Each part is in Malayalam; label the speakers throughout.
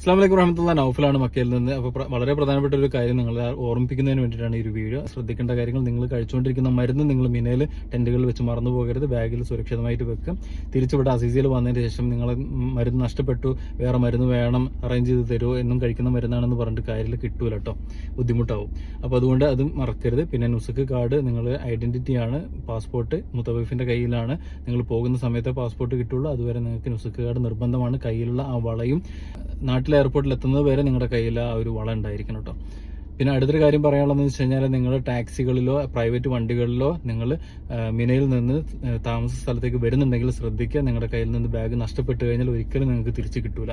Speaker 1: അസ്സലാമു അലൈക്കും വറഹ്മത്തുള്ളാഹി. നൗഫലാണ് മക്കയിൽ നിന്ന്. അപ്പോൾ വളരെ പ്രധാനപ്പെട്ട ഒരു കാര്യം നിങ്ങളെ ഓർമ്മിപ്പിക്കുന്നതിന് വേണ്ടിയിട്ടാണ് ഈ ഒരു വീഡിയോ. ശ്രദ്ധിക്കേണ്ട കാര്യങ്ങൾ, നിങ്ങൾ കഴിച്ചുകൊണ്ടിരിക്കുന്ന മരുന്ന് നിങ്ങൾ മിനയിൽ ടെന്റുകളിൽ വെച്ച് മറന്നു പോകരുത്. ബാഗിൽ സുരക്ഷിതമായിട്ട് വെക്കും. തിരിച്ചിവിടെ അസീസിയിൽ വന്നതിന് ശേഷം നിങ്ങൾ മരുന്ന് നഷ്ടപ്പെട്ടു, വേറെ മരുന്ന് വേണം, അറേഞ്ച് ചെയ്ത് തരുമോ, എന്നും കഴിക്കുന്ന മരുന്നാണെന്ന് പറഞ്ഞിട്ട് കാര്യത്തിൽ കിട്ടൂല കേട്ടോ, ബുദ്ധിമുട്ടാവും. അപ്പോൾ അതുകൊണ്ട് അതും മറക്കരുത്. പിന്നെ നുസുക്ക് കാർഡ് നിങ്ങളുടെ ഐഡന്റിറ്റിയാണ്. പാസ്പോർട്ട് മുത്തവൈഫിന്റെ കയ്യിലാണ്. നിങ്ങൾ പോകുന്ന സമയത്തെ പാസ്പോർട്ട് കിട്ടുള്ളൂ. അതുവരെ നിങ്ങൾക്ക് നുസുക്ക് കാർഡ് നിർബന്ധമാണ്. കയ്യിലുള്ള ആ വളയും നാട്ടിലെ എയർപോർട്ടിൽ എത്തുന്നത് വരെ നിങ്ങളുടെ കയ്യിൽ ആ ഒരു വള ഉണ്ടായിരിക്കണം കേട്ടോ. പിന്നെ അടുത്തൊരു കാര്യം പറയാനുള്ളതെന്ന് വെച്ച് കഴിഞ്ഞാൽ, നിങ്ങൾ ടാക്സികളിലോ പ്രൈവറ്റ് വണ്ടികളിലോ നിങ്ങൾ മിനയിൽ നിന്ന് താമസ സ്ഥലത്തേക്ക് വരുന്നുണ്ടെങ്കിൽ ശ്രദ്ധിക്കുക. നിങ്ങളുടെ കയ്യിൽ നിന്ന് ബാഗ് നഷ്ടപ്പെട്ട് കഴിഞ്ഞാൽ ഒരിക്കലും നിങ്ങൾക്ക് തിരിച്ച് കിട്ടൂല.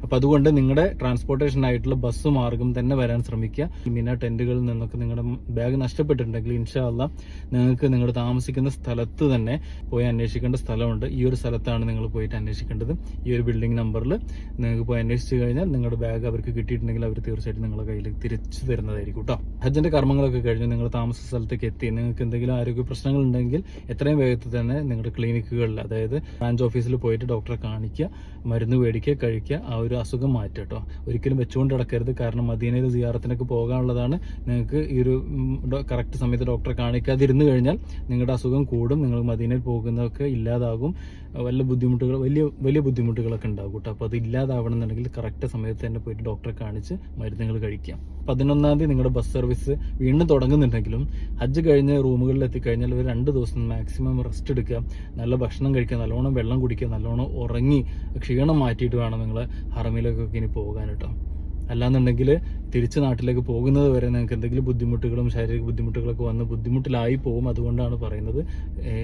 Speaker 1: അപ്പം അതുകൊണ്ട് നിങ്ങളുടെ ട്രാൻസ്പോർട്ടേഷൻ ആയിട്ടുള്ള ബസ് മാർഗം തന്നെ വരാൻ ശ്രമിക്കുക. മിന ടെന്റുകളിൽ നിന്നൊക്കെ നിങ്ങളുടെ ബാഗ് നഷ്ടപ്പെട്ടിട്ടുണ്ടെങ്കിൽ ഇൻഷാ അല്ലാഹ് നിങ്ങൾക്ക് നിങ്ങൾ താമസിക്കുന്ന സ്ഥലത്ത് തന്നെ പോയി അന്വേഷിക്കേണ്ട സ്ഥലമുണ്ട്. ഈ ഒരു സ്ഥലത്താണ് നിങ്ങൾ പോയിട്ട് അന്വേഷിക്കേണ്ടത്. ഈ ഒരു ബിൽഡിംഗ് നമ്പറിൽ നിങ്ങൾക്ക് പോയി അന്വേഷിച്ച് കഴിഞ്ഞാൽ നിങ്ങളുടെ ബാഗ് അവർക്ക് കിട്ടിയിട്ടുണ്ടെങ്കിൽ അവർ തീർച്ചയായിട്ടും നിങ്ങളുടെ കയ്യിലേക്ക് തിരിച്ചു തരുന്നതായിരിക്കും കേട്ടോ. ഹജ്ജിന്റെ കർമ്മങ്ങളൊക്കെ കഴിഞ്ഞ് നിങ്ങൾ താമസ സ്ഥലത്തേക്ക് എത്തി, നിങ്ങൾക്ക് എന്തെങ്കിലും ആരോഗ്യ പ്രശ്നങ്ങൾ ഉണ്ടെങ്കിൽ എത്രയും വേഗത്തിൽ തന്നെ നിങ്ങളുടെ ക്ലിനിക്കുകളിൽ, അതായത് ബ്രാഞ്ച് ഓഫീസിൽ പോയിട്ട് ഡോക്ടറെ കാണിക്കുക, മരുന്ന് മേടിക്കുക, കഴിക്കുക. ആ ഒരു അസുഖം മാറ്റുക കേട്ടോ. ഒരിക്കലും വെച്ചുകൊണ്ട് കിടക്കരുത്. കാരണം മദീനയിൽ സിയാറത്തിനൊക്കെ പോകാനുള്ളതാണ്. നിങ്ങൾക്ക് ഈ ഒരു കറക്റ്റ് സമയത്ത് ഡോക്ടറെ കാണിക്കാതിരുന്നു കഴിഞ്ഞാൽ നിങ്ങളുടെ അസുഖം കൂടും. നിങ്ങൾ മദീനയിൽ പോകുന്നതൊക്കെ ഇല്ലാതാകും. വലിയ ബുദ്ധിമുട്ടുകളൊക്കെ ഉണ്ടാകും കേട്ടോ. അപ്പോൾ അത് ഇല്ലാതാവണം എന്നുണ്ടെങ്കിൽ കറക്റ്റ് സമയത്ത് തന്നെ പോയിട്ട് ഡോക്ടറെ കാണിച്ച് മരുന്നുകൾ കഴിക്കാം. 11-ാം തീയതി നിങ്ങളുടെ ബസ് സർവീസ് വീണ്ടും തുടങ്ങുന്നുണ്ടെങ്കിലും ഹജ്ജ് കഴിഞ്ഞ് റൂമുകളിൽ എത്തിക്കഴിഞ്ഞാൽ ഒരു 2 ദിവസം മാക്സിമം റെസ്റ്റ് എടുക്കുക, നല്ല ഭക്ഷണം കഴിക്കുക, നല്ലോണം വെള്ളം കുടിക്കുക, നല്ലോണം ഉറങ്ങി ക്ഷീണം മാറ്റിയിട്ട് വേണം നിങ്ങൾ ഹറമിലേക്കൊക്കെ ഇനി പോകാൻ കേട്ടോ. അല്ലാന്നുണ്ടെങ്കിൽ തിരിച്ച് നാട്ടിലേക്ക് പോകുന്നത് വരെ നിങ്ങൾക്ക് എന്തെങ്കിലും ബുദ്ധിമുട്ടുകളും ശാരീരിക ബുദ്ധിമുട്ടുകളൊക്കെ വന്ന് ബുദ്ധിമുട്ടിലായി പോകും. അതുകൊണ്ടാണ് പറയുന്നത്.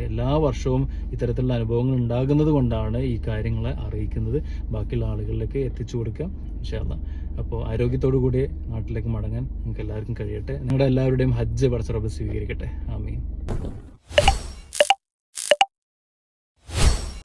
Speaker 1: എല്ലാ വർഷവും ഇത്തരത്തിലുള്ള അനുഭവങ്ങൾ ഉണ്ടാകുന്നത് കൊണ്ടാണ് ഈ കാര്യങ്ങളെ അറിയിക്കുന്നത്. ബാക്കിയുള്ള ആളുകളിലേക്ക് എത്തിച്ചു കൊടുക്കുക ഇൻഷാ അല്ലാഹ്. അപ്പോൾ ആരോഗ്യത്തോടു കൂടി നാട്ടിലേക്ക് മടങ്ങാൻ നിങ്ങൾക്ക് എല്ലാവർക്കും കഴിയട്ടെ. നിങ്ങളുടെ എല്ലാവരുടെയും ഹജ്ജ് പടച്ച റബ്ബ് സ്വീകരിക്കട്ടെ. ആമീൻ.